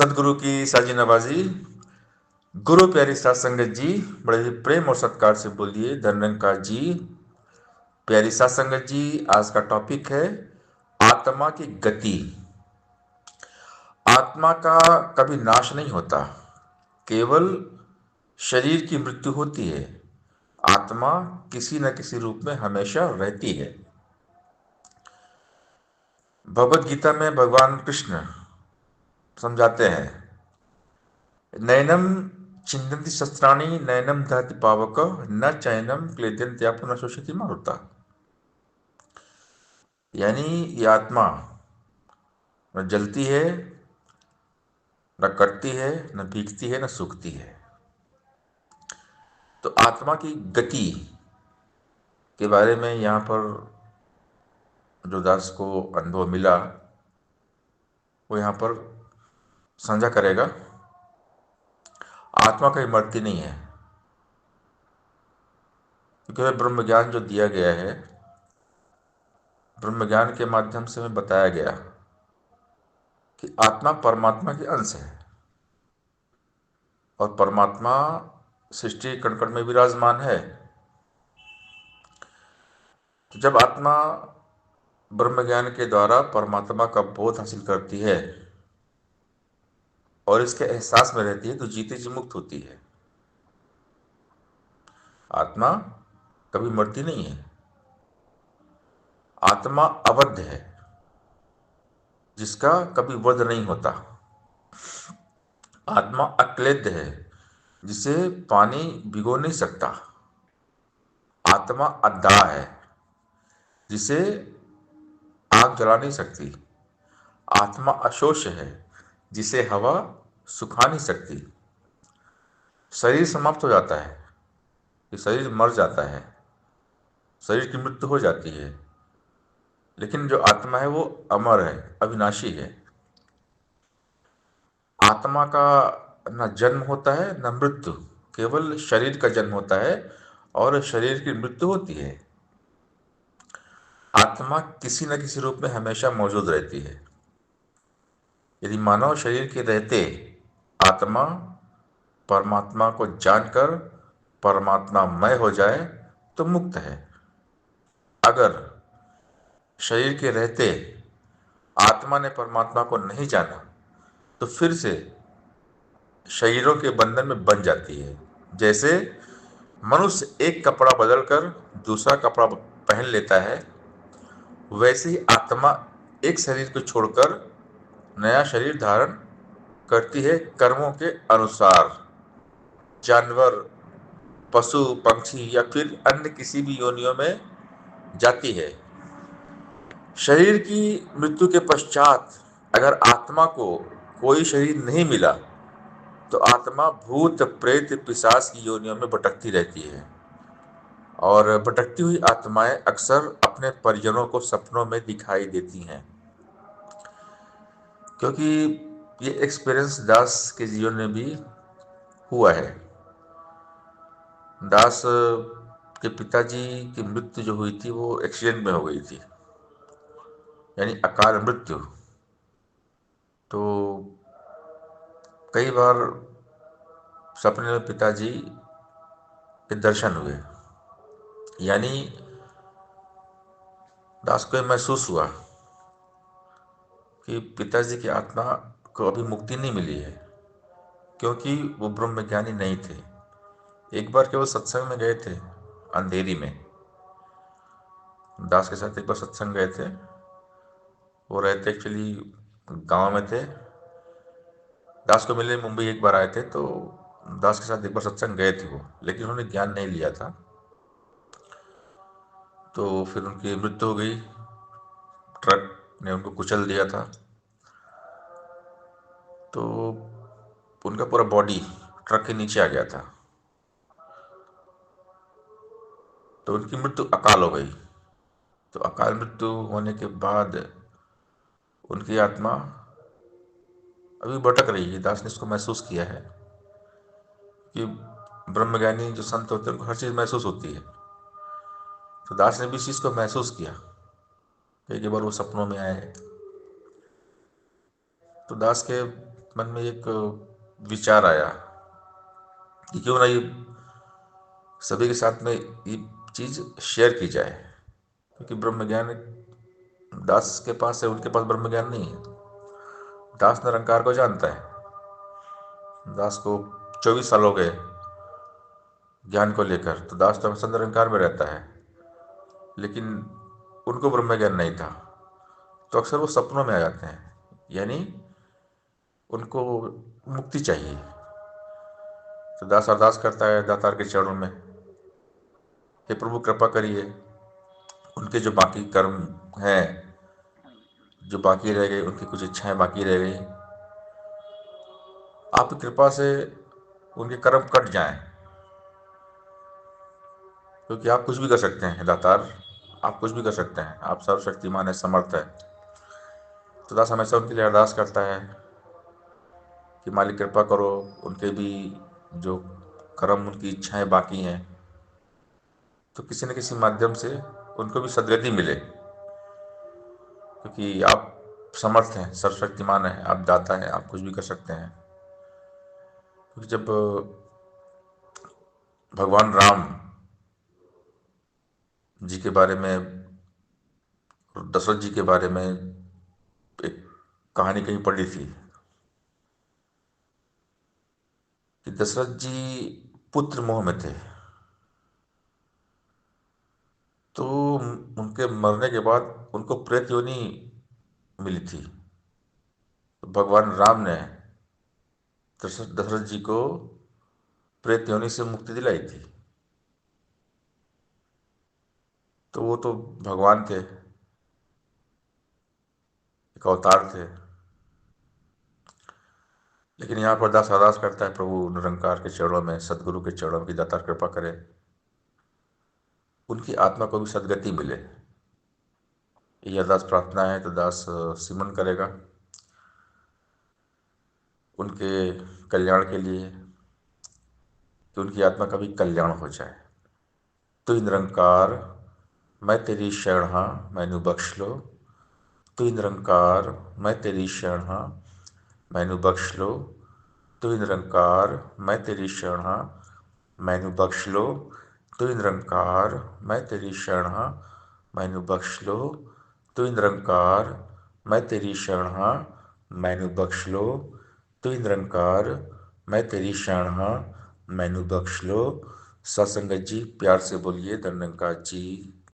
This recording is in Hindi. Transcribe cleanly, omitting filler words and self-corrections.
सदगुरु की साजी नवाजी। गुरु प्यारी सात संगत जी, बड़े ही प्रेम और सत्कार से बोलिए धनरंकार जी। प्यारी सात संगत जी, आज का टॉपिक है आत्मा की गति। आत्मा का कभी नाश नहीं होता, केवल शरीर की मृत्यु होती है। आत्मा किसी न किसी रूप में हमेशा रहती है। भगवत गीता में भगवान कृष्ण समझाते हैं, नैनम छिन्दन्ति शस्त्राणि नैनम दहति पावक न चैनम क्लेदन्त्यापो न शोषयति मारुता। यानी ये आत्मा न जलती है, न कटती है, न भीगती है, न सूखती है। तो आत्मा की गति के बारे में यहाँ पर जो दास को अनुभव मिला वो यहाँ पर साझा करेगा। आत्मा कहीं मरती नहीं है, क्योंकि वह ब्रह्म ज्ञान जो दिया गया है, ब्रह्म ज्ञान के माध्यम से हमें बताया गया कि आत्मा परमात्मा के अंश है और परमात्मा सृष्टि कण कण में विराजमान है। तो जब आत्मा ब्रह्म ज्ञान के द्वारा परमात्मा का बोध हासिल करती है और इसके एहसास में रहती है तो जीते जी मुक्त होती है। आत्मा कभी मरती नहीं है। आत्मा अवध है, जिसका कभी वध नहीं होता। आत्मा अक्लेद्य है, जिसे पानी भिगो नहीं सकता। आत्मा अद्दाह है, जिसे आग जला नहीं सकती। आत्मा अशोष है, जिसे हवा सुखा नहीं सकती। शरीर समाप्त हो जाता है, ये शरीर मर जाता है, शरीर की मृत्यु हो जाती है, लेकिन जो आत्मा है वो अमर है, अविनाशी है। आत्मा का न जन्म होता है न मृत्यु, केवल शरीर का जन्म होता है और शरीर की मृत्यु होती है। आत्मा किसी न किसी रूप में हमेशा मौजूद रहती है। यदि मानव शरीर के रहते आत्मा परमात्मा को जानकर परमात्मामय हो जाए तो मुक्त है। अगर शरीर के रहते आत्मा ने परमात्मा को नहीं जाना तो फिर से शरीरों के बंधन में बन जाती है। जैसे मनुष्य एक कपड़ा बदलकर दूसरा कपड़ा पहन लेता है, वैसे ही आत्मा एक शरीर को छोड़कर नया शरीर धारण करती है कर्मों के अनुसार। जानवर, पशु, पक्षी या फिर अन्य किसी भी योनियों में जाती है। शरीर की मृत्यु के पश्चात अगर आत्मा को कोई शरीर नहीं मिला तो आत्मा भूत प्रेत पिशाच की योनियों में भटकती रहती है और भटकती हुई आत्माएं अक्सर अपने परिजनों को सपनों में दिखाई देती हैं। क्योंकि ये एक्सपीरियंस दास के जीवन में भी हुआ है। दास के पिताजी की मृत्यु जो हुई थी वो एक्सीडेंट में हो गई थी, यानी अकाल मृत्यु। तो कई बार सपने में पिताजी के दर्शन हुए, यानी दास को महसूस हुआ कि पिताजी की आत्मा को अभी मुक्ति नहीं मिली है, क्योंकि वो ब्रह्मज्ञानी नहीं थे। एक बार केवल सत्संग में गए थे, अंधेरी में दास के साथ एक बार सत्संग गए थे। वो रहते एक्चुअली गांव में थे। दास को मिलने मुंबई एक बार आए थे, तो दास के साथ एक बार सत्संग गए थे वो, लेकिन उन्होंने ज्ञान नहीं लिया था। तो फिर उनकी मृत्यु हो गई, ट्रक ने उनको कुचल दिया था। तो उनका पूरा बॉडी ट्रक के नीचे आ गया था, तो उनकी मृत्यु अकाल हो गई। तो अकाल मृत्यु होने के बाद उनकी आत्मा अभी भटक रही है। दास ने इसको महसूस किया है कि ब्रह्मज्ञानी जो संत होते हैं उनको हर चीज़ महसूस होती है। तो दास ने भी इस चीज़ को महसूस किया। एक बार वो सपनों में आए तो दास के मन में एक विचार आया कि क्यों ना ये सभी के साथ में ये चीज शेयर की जाए, क्योंकि ब्रह्म ज्ञान दास के पास है, उनके पास ब्रह्म ज्ञान नहीं है। दास निरंकार को जानता है। दास को 24 साल हो गए ज्ञान को लेकर, तो दास तो हमेशा निरंकार में रहता है, लेकिन उनको ब्रह्म ज्ञान नहीं था, तो अक्सर वो सपनों में आ जाते हैं। यानी उनको मुक्ति चाहिए, तो दास अरदास करता है दातार के चरणों में, हे प्रभु कृपा करिए, उनके जो बाकी कर्म हैं, जो बाकी रह गए, उनकी कुछ इच्छाएं बाकी रह गई, आपकी कृपा से उनके कर्म कट जाएं, क्योंकि आप कुछ भी कर सकते हैं दातार, आप कुछ भी कर सकते हैं, आप सर्वशक्तिमान है, समर्थ है। तो दास हमेशा उनके लिए अरदास करता है कि मालिक कृपा करो, उनके भी जो कर्म, उनकी इच्छाएं बाकी हैं, तो किसी न किसी माध्यम से उनको भी सदगति मिले, क्योंकि आप समर्थ हैं, सर्वशक्तिमान है, आप दाता हैं, आप कुछ भी कर सकते हैं। क्योंकि जब भगवान राम जी के बारे में और दशरथ जी के बारे में एक कहानी कहीं पढ़ी थी कि दशरथ जी पुत्र मोह में थे, तो उनके मरने के बाद उनको प्रेत योनि मिली थी। तो भगवान राम ने दशरथ जी को प्रेत योनि से मुक्ति दिलाई थी। तो वो तो भगवान थे, एक अवतार थे। लेकिन यहाँ पर दास अरदास करता है प्रभु निरंकार के चरणों में, सदगुरु के चरणों की दातार कृपा करे, उनकी आत्मा को भी सदगति मिले। ये अरदास प्रार्थना है, तो दास सिमरन करेगा उनके कल्याण के लिए, कि उनकी आत्मा का भी कल्याण हो जाए। तू निरंकार मैं तेरी शरण हाँ, मैनू बख्श लो। तू निरंकार मैं तेरी शरण हाँ, मैनू बख्श लो। तू निरंकार मैं तेरी शरण हाँ, मैनू बख्श लो। तू निरंकार मैं तेरी शरण हाँ, मैनू बख्श लो। तू निरंकार मैं तेरी शरण हाँ, मैनू बख्श लो। तू निरंकार मैं तेरी शरण हाँ, मैनू बख्श लो। सत्संगत जी प्यार से बोलिए धन निरंकार जी